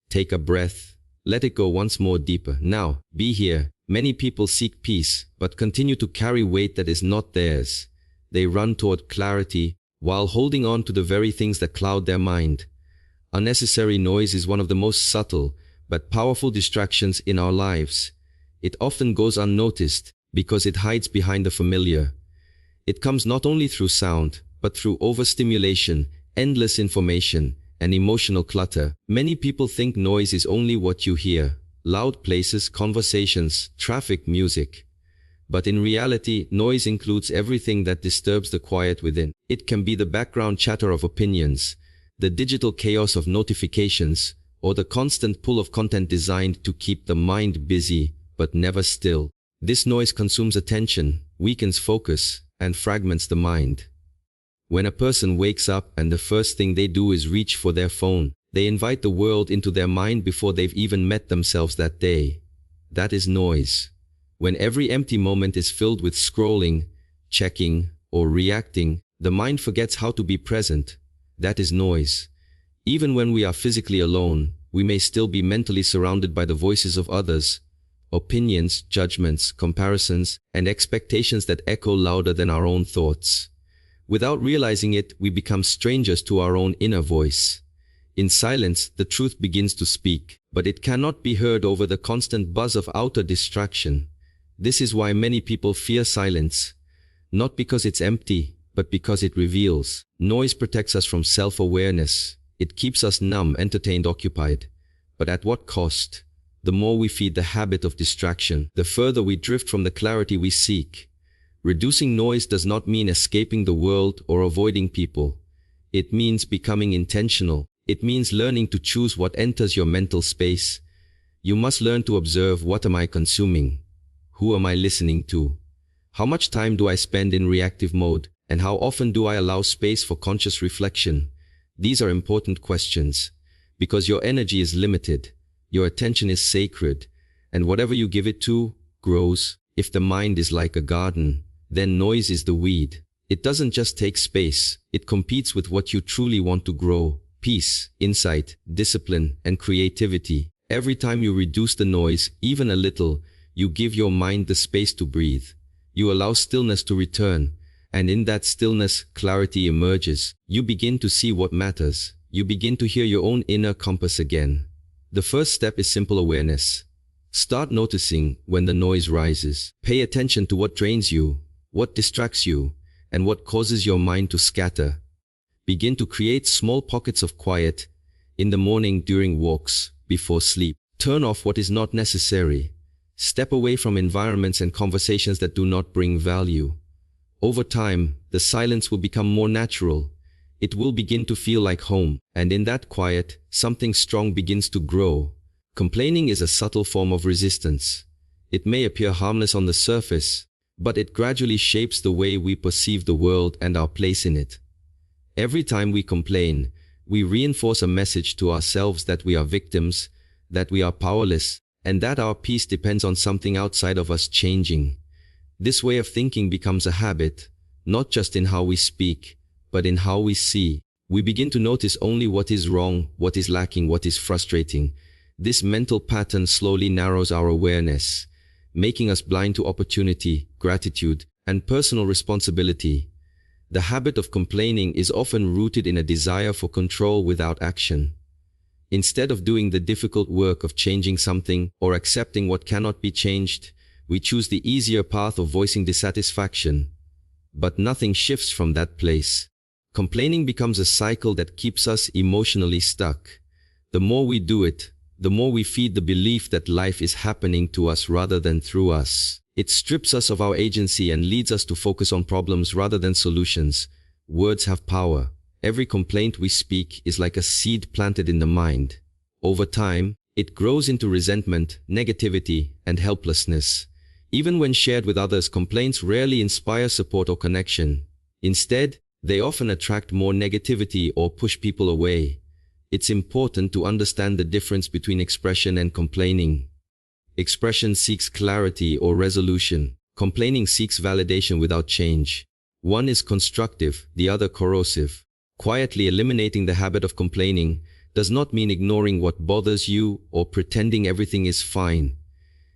Take a breath. Let it go once more deeper. Now, be here. Many people seek peace, but continue to carry weight that is not theirs. They run toward clarity, while holding on to the very things that cloud their mind. Unnecessary noise is one of the most subtle, but powerful distractions in our lives. It often goes unnoticed, because it hides behind the familiar. It comes not only through sound, but through overstimulation, endless information, and emotional clutter. Many people think noise is only what you hear: loud places, conversations, traffic, music. But in reality, noise includes everything that disturbs the quiet within. It can be the background chatter of opinions, the digital chaos of notifications, or the constant pull of content designed to keep the mind busy, but never still. This noise consumes attention, weakens focus, and fragments the mind. When a person wakes up and the first thing they do is reach for their phone, they invite the world into their mind before they've even met themselves that day. That is noise. When every empty moment is filled with scrolling, checking, or reacting, the mind forgets how to be present. That is noise. Even when we are physically alone, we may still be mentally surrounded by the voices of others, opinions, judgments, comparisons, and expectations that echo louder than our own thoughts. Without realizing it, we become strangers to our own inner voice. In silence, the truth begins to speak, but it cannot be heard over the constant buzz of outer distraction. This is why many people fear silence, not because it's empty, but because it reveals. Noise protects us from self-awareness. It keeps us numb, entertained, occupied. But at what cost? The more we feed the habit of distraction, the further we drift from the clarity we seek. Reducing noise does not mean escaping the world or avoiding people. It means becoming intentional. It means learning to choose what enters your mental space. You must learn to observe: what am I consuming? Who am I listening to? How much time do I spend in reactive mode? And how often do I allow space for conscious reflection? These are important questions, because your energy is limited, your attention is sacred, and whatever you give it to grows. If the mind is like a garden, then noise is the weed. It doesn't just take space, it competes with what you truly want to grow: peace, insight, discipline, and creativity. Every time you reduce the noise, even a little, you give your mind the space to breathe. You allow stillness to return, and in that stillness, clarity emerges. You begin to see what matters. You begin to hear your own inner compass again. The first step is simple awareness. Start noticing when the noise rises. Pay attention to what drains you, what distracts you, and what causes your mind to scatter. Begin to create small pockets of quiet, in the morning, during walks, before sleep. Turn off what is not necessary. Step away from environments and conversations that do not bring value. Over time, the silence will become more natural. It will begin to feel like home, and in that quiet, something strong begins to grow. Complaining is a subtle form of resistance. It may appear harmless on the surface, but it gradually shapes the way we perceive the world and our place in it. Every time we complain, we reinforce a message to ourselves that we are victims, that we are powerless, and that our peace depends on something outside of us changing. This way of thinking becomes a habit, not just in how we speak, but in how we see. We begin to notice only what is wrong, what is lacking, what is frustrating. This mental pattern slowly narrows our awareness, making us blind to opportunity, gratitude, and personal responsibility. The habit of complaining is often rooted in a desire for control without action. Instead of doing the difficult work of changing something or accepting what cannot be changed, we choose the easier path of voicing dissatisfaction. But nothing shifts from that place. Complaining becomes a cycle that keeps us emotionally stuck. The more we do it, the more we feed the belief that life is happening to us rather than through us. It strips us of our agency and leads us to focus on problems rather than solutions. Words have power. Every complaint we speak is like a seed planted in the mind. Over time, it grows into resentment, negativity, and helplessness. Even when shared with others, complaints rarely inspire support or connection. Instead, they often attract more negativity or push people away. It's important to understand the difference between expression and complaining. Expression seeks clarity or resolution. Complaining seeks validation without change. One is constructive, the other corrosive. Quietly eliminating the habit of complaining, does not mean ignoring what bothers you or pretending everything is fine.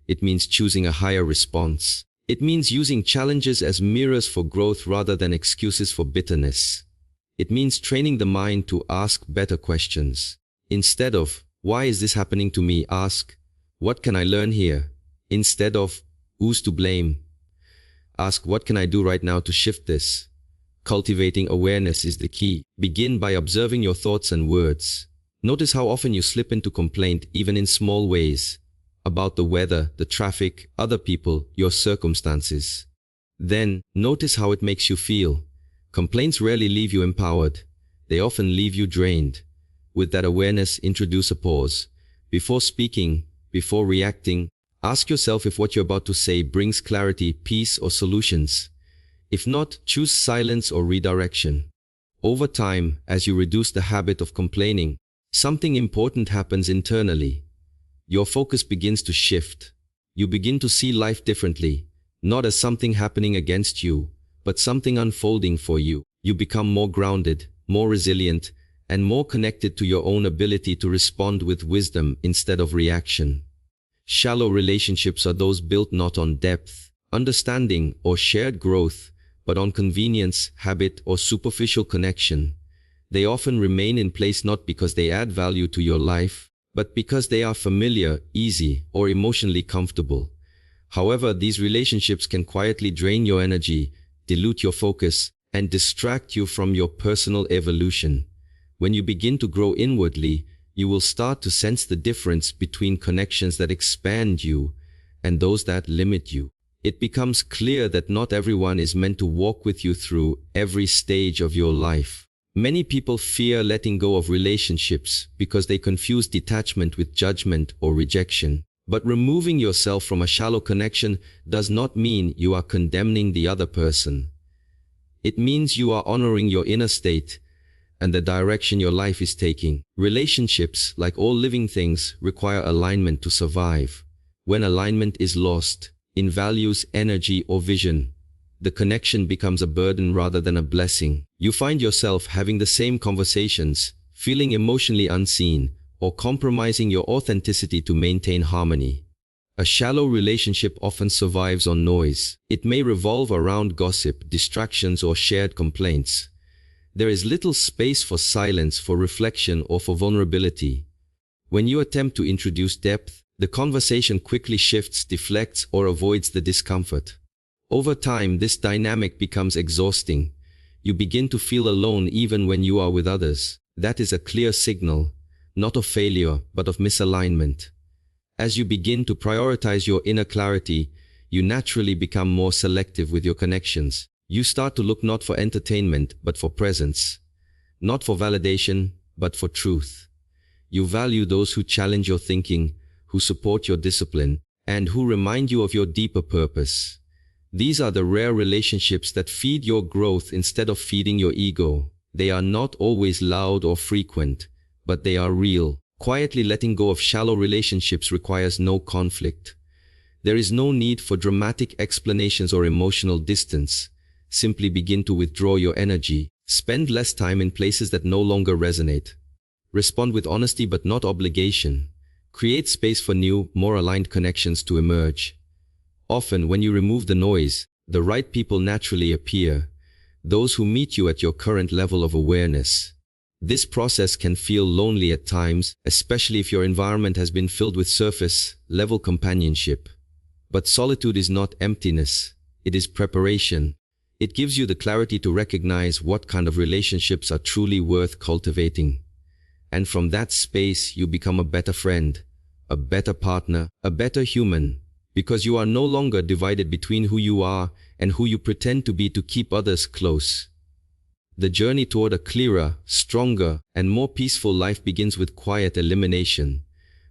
It means choosing a higher response. It means using challenges as mirrors for growth rather than excuses for bitterness. It means training the mind to ask better questions. Instead of, "Why is this happening to me?" ask, "What can I learn here?" Instead of, "Who's to blame?" ask, "What can I do right now to shift this?" Cultivating awareness is the key. Begin by observing your thoughts and words. Notice how often you slip into complaint, even in small ways, about the weather, the traffic, other people, your circumstances. Then, notice how it makes you feel. Complaints rarely leave you empowered. They often leave you drained. With that awareness, introduce a pause. Before speaking, before reacting, ask yourself if what you're about to say brings clarity, peace, or solutions. If not, choose silence or redirection. Over time, as you reduce the habit of complaining, something important happens internally. Your focus begins to shift. You begin to see life differently, not as something happening against you, but something unfolding for you. You become more grounded, more resilient, and more connected to your own ability to respond with wisdom instead of reaction. Shallow relationships are those built not on depth, understanding, or shared growth, but on convenience, habit, or superficial connection. They often remain in place not because they add value to your life, but because they are familiar, easy, or emotionally comfortable. However, these relationships can quietly drain your energy, dilute your focus, and distract you from your personal evolution. When you begin to grow inwardly, you will start to sense the difference between connections that expand you and those that limit you. It becomes clear that not everyone is meant to walk with you through every stage of your life. Many people fear letting go of relationships because they confuse detachment with judgment or rejection. But removing yourself from a shallow connection does not mean you are condemning the other person. It means you are honoring your inner state and the direction your life is taking. Relationships, like all living things, require alignment to survive. When alignment is lost, in values, energy, or vision, the connection becomes a burden rather than a blessing. You find yourself having the same conversations, feeling emotionally unseen, or compromising your authenticity to maintain harmony. A shallow relationship often survives on noise. It may revolve around gossip, distractions, or shared complaints. There is little space for silence, for reflection, or for vulnerability. When you attempt to introduce depth, the conversation quickly shifts, deflects, or avoids the discomfort. Over time, this dynamic becomes exhausting. You begin to feel alone even when you are with others. That is a clear signal, not of failure, but of misalignment. As you begin to prioritize your inner clarity, you naturally become more selective with your connections. You start to look not for entertainment, but for presence. Not for validation, but for truth. You value those who challenge your thinking, who support your discipline, and who remind you of your deeper purpose. These are the rare relationships that feed your growth instead of feeding your ego. They are not always loud or frequent, but they are real. Quietly letting go of shallow relationships requires no conflict. There is no need for dramatic explanations or emotional distance. Simply begin to withdraw your energy. Spend less time in places that no longer resonate. Respond with honesty but not obligation. Create space for new, more aligned connections to emerge. Often, when you remove the noise, the right people naturally appear, those who meet you at your current level of awareness. This process can feel lonely at times, especially if your environment has been filled with surface-level companionship. But solitude is not emptiness, it is preparation. It gives you the clarity to recognize what kind of relationships are truly worth cultivating. And from that space, you become a better friend, a better partner, a better human. Because you are no longer divided between who you are and who you pretend to be to keep others close. The journey toward a clearer, stronger, and more peaceful life begins with quiet elimination.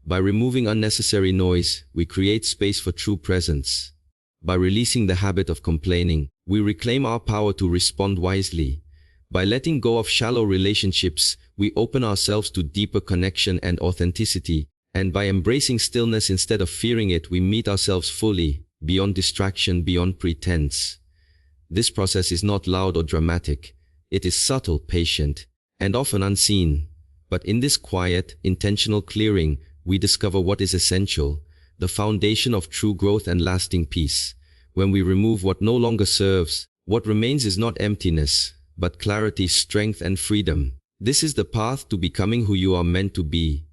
By removing unnecessary noise, we create space for true presence. By releasing the habit of complaining, we reclaim our power to respond wisely. By letting go of shallow relationships, we open ourselves to deeper connection and authenticity. And by embracing stillness instead of fearing it, we meet ourselves fully, beyond distraction, beyond pretense. This process is not loud or dramatic. It is subtle, patient, and often unseen. But in this quiet, intentional clearing, we discover what is essential, the foundation of true growth and lasting peace. When we remove what no longer serves, what remains is not emptiness, but clarity, strength, and freedom. This is the path to becoming who you are meant to be.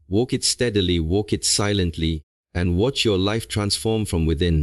Walk it steadily, walk it silently, and watch your life transform from within.